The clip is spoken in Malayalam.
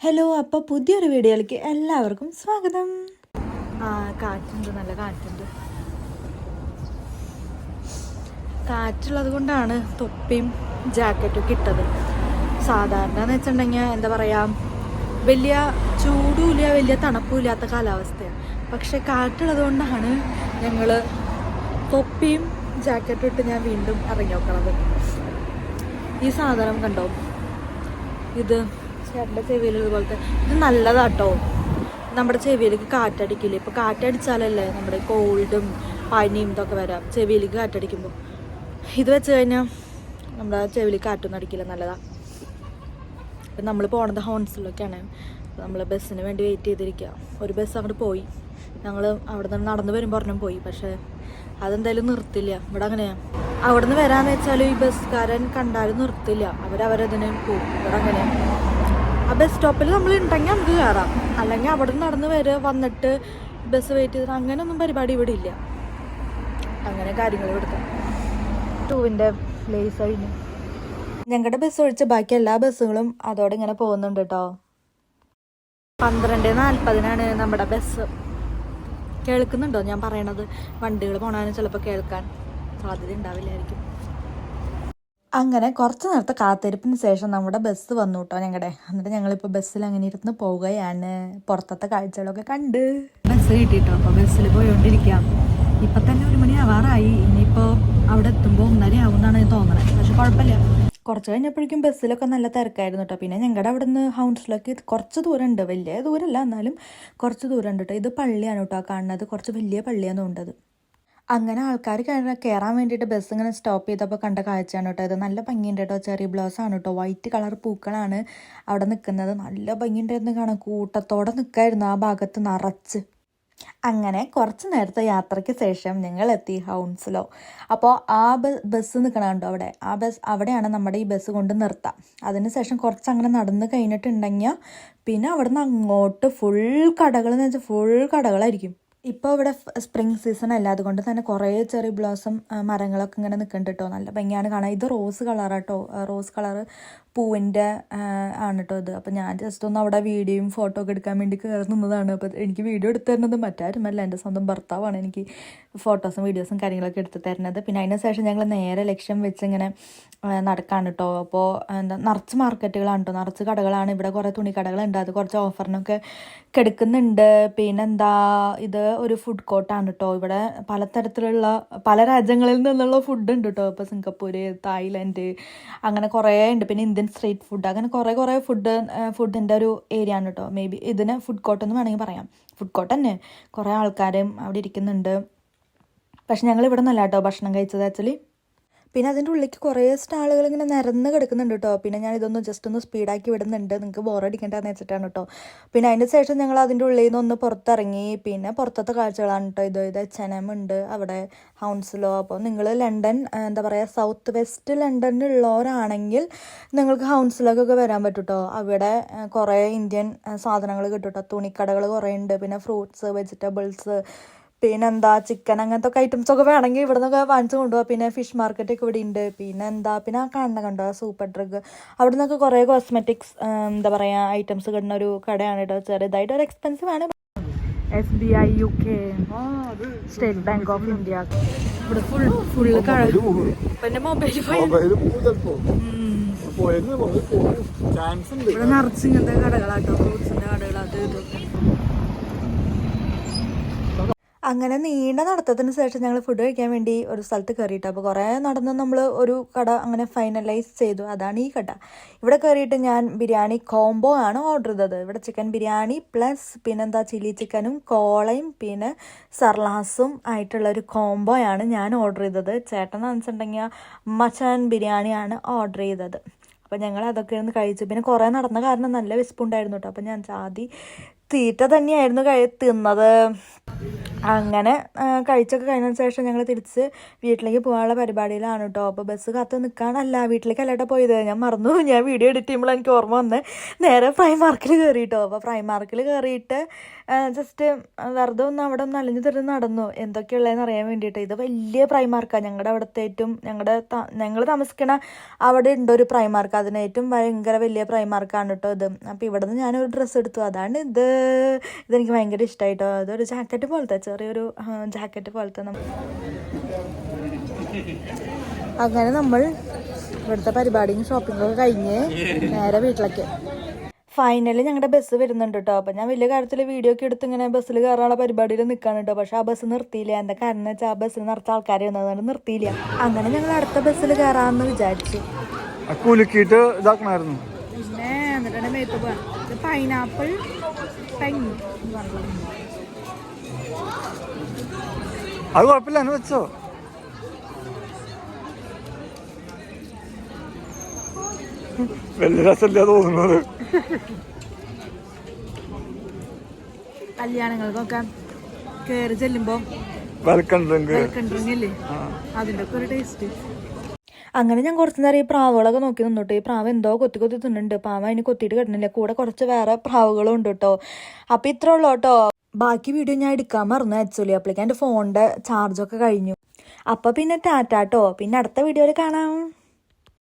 ഹലോ, അപ്പോൾ പുതിയൊരു വീഡിയോയിലേക്ക് എല്ലാവർക്കും സ്വാഗതം. കാറ്റുണ്ട്, നല്ല കാറ്റുണ്ട്. കാറ്റുള്ളത് കൊണ്ടാണ് തൊപ്പിയും ജാക്കറ്റും ഒക്കെ ഇട്ടത്. സാധാരണ എന്ന് വെച്ചിട്ടുണ്ടെങ്കിൽ എന്താ പറയുക, വലിയ ചൂടുമില്ല വലിയ തണുപ്പും ഇല്ലാത്ത കാലാവസ്ഥയാണ്. പക്ഷെ കാറ്റുള്ളത് കൊണ്ടാണ് ഞങ്ങൾ തൊപ്പിയും ജാക്കറ്റും ഇട്ട് ഞാൻ വീണ്ടും ഇറങ്ങി നോക്കണത്. ഈ സാധനം കണ്ടോ, ഇത് ചേട്ടൻ്റെ ചെവിയിലുള്ളതുപോലത്തെ ഇത് നല്ലതാട്ടോ. നമ്മുടെ ചെവിയിലേക്ക് കാറ്റടിക്കില്ലേ, ഇപ്പോൾ കാറ്റടിച്ചാലല്ലേ നമ്മുടെ കോൾഡും പനിയും ഇതൊക്കെ വരാം ചെവിയിലേക്ക് കാറ്റടിക്കുമ്പോൾ. ഇത് വെച്ച് കഴിഞ്ഞാൽ നമ്മുടെ ചെവിയിലേക്ക് കാറ്റൊന്നും അടിക്കില്ല, നല്ലതാണ്. ഇപ്പം നമ്മൾ പോണത് ഹോൺസിലൊക്കെയാണ്. നമ്മൾ ബസ്സിന് വേണ്ടി വെയിറ്റ് ചെയ്തിരിക്കുക. ഒരു ബസ് അങ്ങോട്ട് പോയി, ഞങ്ങൾ അവിടെ നിന്ന് നടന്നു വരുമ്പോൾ ഒരെണ്ണം പോയി. പക്ഷേ അതെന്തായാലും നിർത്തില്ല. ഇവിടെ അങ്ങനെയാണ്. അവിടെ നിന്ന് വരാമെന്ന് വെച്ചാൽ ഈ ബസ്സുകാരൻ കണ്ടാലും നിർത്തില്ല, അവരതിന് പോകും. ഇവിടെ അങ്ങനെയാണ്. ആ ബസ് സ്റ്റോപ്പിൽ നമ്മൾ ഉണ്ടെങ്കിൽ നമുക്ക് കയറാം, അല്ലെങ്കിൽ അവിടെ നിന്ന് നടന്ന് വന്നിട്ട് ബസ് വെയിറ്റ് ചെയ്തിട്ട് അങ്ങനെയൊന്നും പരിപാടി ഇവിടെ ഇല്ല. അങ്ങനെ കാര്യങ്ങൾ ഇവിടുത്തെ ടൂവിൻ്റെ പ്ലേസ് കഴിഞ്ഞു. ഞങ്ങളുടെ ബസ് ഒഴിച്ച് ബാക്കി എല്ലാ ബസ്സുകളും അതോടെ ഇങ്ങനെ പോകുന്നുണ്ട് കേട്ടോ. 12:40 നമ്മുടെ ബസ്. കേൾക്കുന്നുണ്ടോ ഞാൻ പറയണത്? വണ്ടികൾ പോണാനും ചിലപ്പോൾ കേൾക്കാൻ സാധ്യത ഉണ്ടാവില്ലായിരിക്കും. അങ്ങനെ കുറച്ച് നേരത്തെ കാത്തിരിപ്പിന് ശേഷം നമ്മുടെ ബസ് വന്നു കേട്ടോ ഞങ്ങളുടെ. എന്നിട്ട് ഞങ്ങളിപ്പോൾ ബസ്സിൽ അങ്ങനെ ഇരുന്ന് പോവുകയാണ്. പുറത്തത്തെ കാഴ്ചകളൊക്കെ കണ്ട് ബസ് കിട്ടിയിട്ടോ. അപ്പോൾ ബസ്സിൽ പോയോണ്ടിരിക്കാം. ഇപ്പം തന്നെ 1 മണി ആവാറായി. ഇനിയിപ്പോൾ അവിടെ എത്തുമ്പോൾ 1:30 ആവുമെന്നാണ് തോന്നണത്. പക്ഷെ കുഴപ്പമില്ല. കുറച്ച് കഴിഞ്ഞപ്പോഴേക്കും ബസ്സിലൊക്കെ നല്ല തിരക്കായിരുന്നു കേട്ടോ. പിന്നെ ഞങ്ങളുടെ അവിടെ നിന്ന് ഹൗൺസിലേക്ക് കുറച്ച് ദൂരമുണ്ട്, വലിയ ദൂരമല്ല എന്നാലും കുറച്ച് ദൂരമുണ്ട് കേട്ടോ. ഇത് പള്ളിയാണ് കേട്ടോ കാണുന്നത്, കുറച്ച് വലിയ പള്ളിയാണ് തോന്നുന്നത്. അങ്ങനെ ആൾക്കാർ കയറാൻ വേണ്ടിയിട്ട് ബസ് ഇങ്ങനെ സ്റ്റോപ്പ് ചെയ്തപ്പോൾ കണ്ട കാഴ്ചയാണ് കേട്ടോ ഇത്. നല്ല ഭംഗിയുണ്ട് കേട്ടോ. ചെറി ബ്ലോസം ആണ് കേട്ടോ, വൈറ്റ് കളർ പൂക്കളാണ് അവിടെ നിൽക്കുന്നത്. നല്ല ഭംഗിയുണ്ടായിരുന്നു കാണാൻ. കൂട്ടത്തോടെ നിൽക്കായിരുന്നു ആ ഭാഗത്ത് നിറച്ച്. അങ്ങനെ കുറച്ച് നേരത്തെ യാത്രയ്ക്ക് ശേഷം ഞങ്ങൾ എത്തി ഹൗൺസിലോ. അപ്പോൾ ആ ബസ് നിൽക്കണുണ്ടോ അവിടെ, ആ ബസ് അവിടെയാണ് നമ്മുടെ ഈ ബസ് കൊണ്ട് നിർത്താം. അതിനുശേഷം കുറച്ച് അങ്ങനെ നടന്ന് കഴിഞ്ഞിട്ടുണ്ടെങ്കിൽ പിന്നെ അവിടെ നിന്ന് അങ്ങോട്ട് ഫുൾ കടകൾ എന്ന് വെച്ചാൽ ഫുൾ കടകളായിരിക്കും. ഇപ്പോൾ ഇവിടെ സ്പ്രിംഗ് സീസൺ അല്ല, അതുകൊണ്ട് തന്നെ കുറേ ചെറി ബ്ലോസം മരങ്ങളൊക്കെ ഇങ്ങനെ നിൽക്കുന്നുണ്ട് കേട്ടോ. നല്ല ഭംഗിയാണ് കാണാൻ. ഇത് റോസ് കളറാട്ടോ, റോസ് കളറ് പൂവിൻ്റെ ആണ് കേട്ടോ ഇത്. അപ്പോൾ ഞാൻ ജസ്റ്റ് ഒന്ന് അവിടെ വീഡിയോയും ഫോട്ടോ ഒക്കെ എടുക്കാൻ വേണ്ടി കയറി നിന്നതാണ്. അപ്പോൾ എനിക്ക് വീഡിയോ എടുത്ത് തരുന്നത് മറ്റാരുമല്ല, എൻ്റെ സ്വന്തം ഭർത്താവാണ് എനിക്ക് ഫോട്ടോസും വീഡിയോസും കാര്യങ്ങളൊക്കെ എടുത്ത് തരുന്നത്. പിന്നെ അതിന് ശേഷം ഞങ്ങൾ നേരെ ലക്ഷ്യം വെച്ച് ഇങ്ങനെ നടക്കാണ് കേട്ടോ. അപ്പോൾ നിറച്ച് മാർക്കറ്റുകളാണ് കേട്ടോ, നിറച്ച് കടകളാണ്. ഇവിടെ കുറേ തുണിക്കടകളുണ്ട്, അത് കുറച്ച് ഓഫറിനൊക്കെ കിടക്കുന്നുണ്ട്. പിന്നെന്താ, ഇത് ഒരു ഫുഡ് കോർട്ടാണ് കേട്ടോ. ഇവിടെ പലതരത്തിലുള്ള പല രാജ്യങ്ങളിൽ നിന്നുള്ള ഫുഡ് ഉണ്ട് കേട്ടോ. ഇപ്പോൾ സിംഗപ്പൂർ, തായ്ലൻഡ് അങ്ങനെ കുറേ ഉണ്ട്. പിന്നെ ഇന്ത്യൻ സ്ട്രീറ്റ് ഫുഡ്, അങ്ങനെ കുറേ ഫുഡിൻ്റെ ഒരു ഏരിയ ആണ് കേട്ടോ. മേ ബി ഇതിന് ഫുഡ് കോർട്ട് എന്ന് വേണമെങ്കിൽ പറയാം. ഫുഡ് കോർട്ട് തന്നെ. കുറേ ആൾക്കാരും അവിടെ ഇരിക്കുന്നുണ്ട്. പക്ഷെ ഞങ്ങൾ ഇവിടെ നിന്നല്ല കേട്ടോ ഭക്ഷണം കഴിച്ചത് ആക്ച്വലി. പിന്നെ അതിൻ്റെ ഉള്ളിലേക്ക് കുറേ സ്റ്റാളുകൾ ഇങ്ങനെ നിരന്ന് കിടക്കുന്നുണ്ട് കേട്ടോ. പിന്നെ ഞാൻ ഇതൊന്ന് ജസ്റ്റ് ഒന്ന് സ്പീഡാക്കി വിടുന്നുണ്ട്, നിങ്ങൾക്ക് ബോറടിക്കേണ്ടതെന്ന് വെച്ചിട്ടാണ് കേട്ടോ. പിന്നെ അതിൻ്റെ ശേഷം ഞങ്ങൾ അതിൻ്റെ ഉള്ളിൽ നിന്ന് ഒന്ന് പുറത്തിറങ്ങി. പിന്നെ പുറത്തത്തെ കാഴ്ചകളാണ് കേട്ടോ ഇത്. H&M ഉണ്ട് അവിടെ ഹൗൺസിലോ. അപ്പോൾ നിങ്ങൾ ലണ്ടൻ എന്താ പറയുക സൗത്ത് വെസ്റ്റ് ലണ്ടനിലുള്ളവരാണെങ്കിൽ നിങ്ങൾക്ക് ഹൗൺസിലേക്കൊക്കെ വരാൻ പറ്റും കേട്ടോ. അവിടെ കുറേ ഇന്ത്യൻ സാധനങ്ങൾ കിട്ടും കേട്ടോ. തുണിക്കടകൾ കുറേ ഉണ്ട്. പിന്നെ ഫ്രൂട്ട്സ്, വെജിറ്റബിൾസ്, പിന്നെന്താ ചിക്കൻ അങ്ങനത്തെ ഒക്കെ ഐറ്റംസൊക്കെ വേണമെങ്കിൽ ഇവിടെ നിന്നൊക്കെ വാങ്ങിച്ച് കൊണ്ടുപോകാം. പിന്നെ ഫിഷ് മാർക്കറ്റൊക്കെ ഇവിടെ ഉണ്ട്. പിന്നെ ആ കാണുന്ന കണ്ടോ സൂപ്പർ ഡ്രഗ്, അവിടെ നിന്നൊക്കെ കുറേ കോസ്മെറ്റിക്സ് എന്താ പറയുക ഐറ്റംസ് കിട്ടുന്ന ഒരു കടയാണ് കേട്ടോ. ചെറുതായിട്ട് ഒരു എക്സ്പെൻസീവ് ആണ്. SBI UK, state bank of India, ഇവിടെ ഫുള്ള് പിന്നെ മൊബൈൽ ഇവിടെ നിറച്ച് ഇങ്ങനത്തെ കടകളാട്ടോ, ഫ്രൂട്ട്സിൻ്റെ കടകൾ, അത് ഇതൊക്കെ. അങ്ങനെ നീണ്ട നടത്തത്തിന് ശേഷം ഞങ്ങൾ ഫുഡ് കഴിക്കാൻ വേണ്ടി ഒരു സ്ഥലത്ത് കയറിയിട്ട്. അപ്പോൾ കുറേ നടന്ന് നമ്മൾ ഒരു കട അങ്ങനെ ഫൈനലൈസ് ചെയ്തു. അതാണ് ഈ കട. ഇവിടെ കയറിയിട്ട് ഞാൻ ബിരിയാണി കോംബോ ആണ് ഓർഡർ ചെയ്തത്. ഇവിടെ ചിക്കൻ ബിരിയാണി പ്ലസ് പിന്നെന്താ ചില്ലി ചിക്കനും കോളയും പിന്നെ സർലാസും ആയിട്ടുള്ളൊരു കോംബോയാണ് ഞാൻ ഓർഡർ ചെയ്തത്. ചേട്ടൻ വെച്ചിട്ടുണ്ടെങ്കിൽ മച്ചാൻ ബിരിയാണിയാണ് ഓർഡർ ചെയ്തത്. അപ്പോൾ ഞങ്ങൾ അതൊക്കെ ഒന്ന് കഴിച്ചു. പിന്നെ കുറേ നടന്ന കാരണം നല്ല വിശപ്പുണ്ടായിരുന്നു കേട്ടോ. അപ്പോൾ ഞാൻ തീറ്റ തന്നെയായിരുന്നു തിന്നത്. അങ്ങനെ കഴിച്ചൊക്കെ കഴിഞ്ഞതിന് ശേഷം ഞങ്ങൾ തിരിച്ച് വീട്ടിലേക്ക് പോകാനുള്ള പരിപാടിയിലാണ് കേട്ടോ. അപ്പോൾ ബസ് കാത്ത് നിൽക്കാനല്ല, വീട്ടിലേക്കല്ല കേട്ടോ പോയത്. ഞാൻ മറന്നു, ഞാൻ വീഡിയോ എഡിറ്റ് ചെയ്യുമ്പോൾ എനിക്ക് ഓർമ്മ വന്ന് നേരെ പ്രൈമാർക്കിൽ കയറി കേട്ടോ. അപ്പോൾ പ്രൈമാർക്കിൽ കയറിയിട്ട് ജസ്റ്റ് വെറുതെ ഒന്ന് അവിടെ ഒന്ന് അലഞ്ഞു തിരിഞ്ഞ് നടന്നു എന്തൊക്കെയുള്ളതെന്ന് അറിയാൻ വേണ്ടിയിട്ട്. ഇത് വലിയ പ്രൈമാർക്കാണ്, ഞങ്ങളുടെ അവിടുത്തെ ഏറ്റവും ഞങ്ങൾ താമസിക്കണ അവിടെ ഉണ്ട് ഒരു പ്രൈമാർക്ക്, അതിന് ഏറ്റവും ഭയങ്കര വലിയ പ്രൈമാർക്കാണ് കേട്ടോ ഇത്. അപ്പോൾ ഇവിടെ നിന്ന് ഞാനൊരു ഡ്രസ്സ് എടുത്തു, അതാണ് ഇതെനിക്ക് ഭയങ്കര ഇഷ്ടമായിട്ടോ. അതൊരു ജാക്കറ്റ് പോലത്തെ, ചെറിയൊരു ജാക്കറ്റ് പോലത്തെ. അങ്ങനെ നമ്മൾ ഇവിടുത്തെ പരിപാടിയും ഷോപ്പിങ്ങൊക്കെ കഴിഞ്ഞ് നേരെ വീട്ടിലേക്ക്. ഫൈനലി ഞങ്ങളുടെ ബസ് വരുന്നുണ്ട് കേട്ടോ. അപ്പം ഞാൻ വലിയ കാര്യത്തിൽ വീഡിയോ ഒക്കെ എടുത്ത് ഇങ്ങനെ ബസ്സിൽ കയറാനുള്ള പരിപാടിയിൽ നിൽക്കാണ് കേട്ടോ. പക്ഷെ ആ ബസ് നിർത്തിയില്ല. എന്താ കാരണം എന്ന് വെച്ചാൽ ആ ബസ്സിൽ നിറച്ച ആൾക്കാരെ വന്നതുകൊണ്ട് നിർത്തിയില്ല. അങ്ങനെ ഞങ്ങൾ അടുത്ത ബസ്സിൽ കയറാമെന്ന് വിചാരിച്ചു. പിന്നെ എന്നിട്ടാണ് മേത്ത് പോകാൻ പൈനാപ്പിൾ അത് കുഴപ്പമില്ല, എന്ന് വെച്ചോ. വലിയ രസമില്ല തോന്നുന്നത്. കല്യാണങ്ങൾക്കൊക്കെ കയറി ചെല്ലുമ്പോ വെൽക്കം ഡ്രിങ്ക് അല്ലേ, അതിന്റെ ഒക്കെ ഒരു ടേസ്റ്റ്. അങ്ങനെ ഞാൻ കുറച്ച് നേരം ഈ പ്രാവുകളൊക്കെ നോക്കി നിന്നോട്ടോ. ഈ പ്രാവ് എന്തോ കൊത്തി തിന്നുന്നുണ്ട്. പ്രാവ് അതിന് കൊത്തിയിട്ട് കിട്ടുന്നില്ല. കൂടെ കുറച്ച് വേറെ പ്രാവുകളും ഉണ്ട് കേട്ടോ. അപ്പം ഇത്ര ഉള്ളൂ കേട്ടോ. ബാക്കി വീഡിയോ ഞാൻ എടുക്കാൻ മറന്നു ആക്ച്വലി. അപ്പോഴേക്കും എൻ്റെ ഫോണിൻ്റെ ചാർജൊക്കെ കഴിഞ്ഞു. അപ്പോൾ പിന്നെ ടാറ്റാട്ടോ. പിന്നെ അടുത്ത വീഡിയോയിൽ കാണാം.